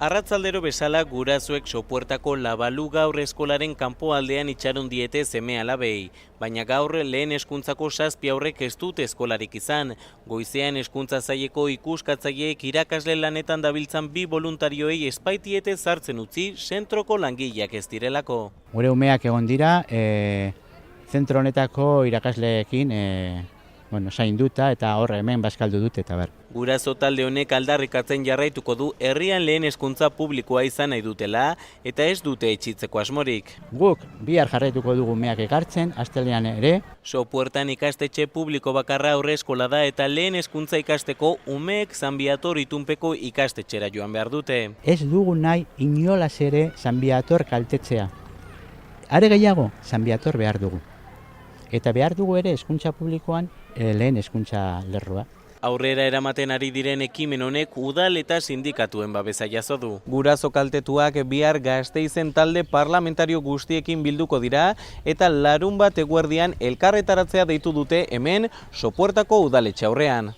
Arratzaldero bezala gurasoek Sopuertako Labalu gaur eskolaren kanpoaldean itxaron diete seme alabei, baina gaur lehen hezkuntzako 7 haurrek ez dute eskolarik izan. Goizean hezkuntza saileko ikuskatzaileek irakasle lanetan dabiltzan 2 boluntarioei espaitiete sartzen utzi zentroko langileak ez direlako. Gure umeak egon dira, zentro honetako irakasleekin zainduta eta hor hemen bazkaldu dute eta ber. Guraso talde honek aldarrikatzen jarraituko du herrian lehen hezkuntza publikoa izan nahi dutela eta ez dute etxitzeko asmorik. Guk bihar jarraituko dugu umeak ekartzen, astelean ere. Sopuertan ikastetxe publiko bakarra aurreskola da eta lehen hezkuntza ikasteko umeek San Viator itunpeko ikastetxera joan behar dute. Ez dugu nahi inolaz ere San Viator kaltetzea. Are gehiago, San Viator behar dugu. Eta behar dugu ere hezkuntza publikoan lehen hezkuntza lerroa. Aurrera eramaten ari diren ekimen honek udal eta sindikatuen babesa jaso du. Guraso kaltetuak bihar Gasteizen talde parlamentario guztiekin bilduko dira eta larunbat eguerdian elkarretaratzea deitu dute hemen Sopuertako udaletxe aurrean.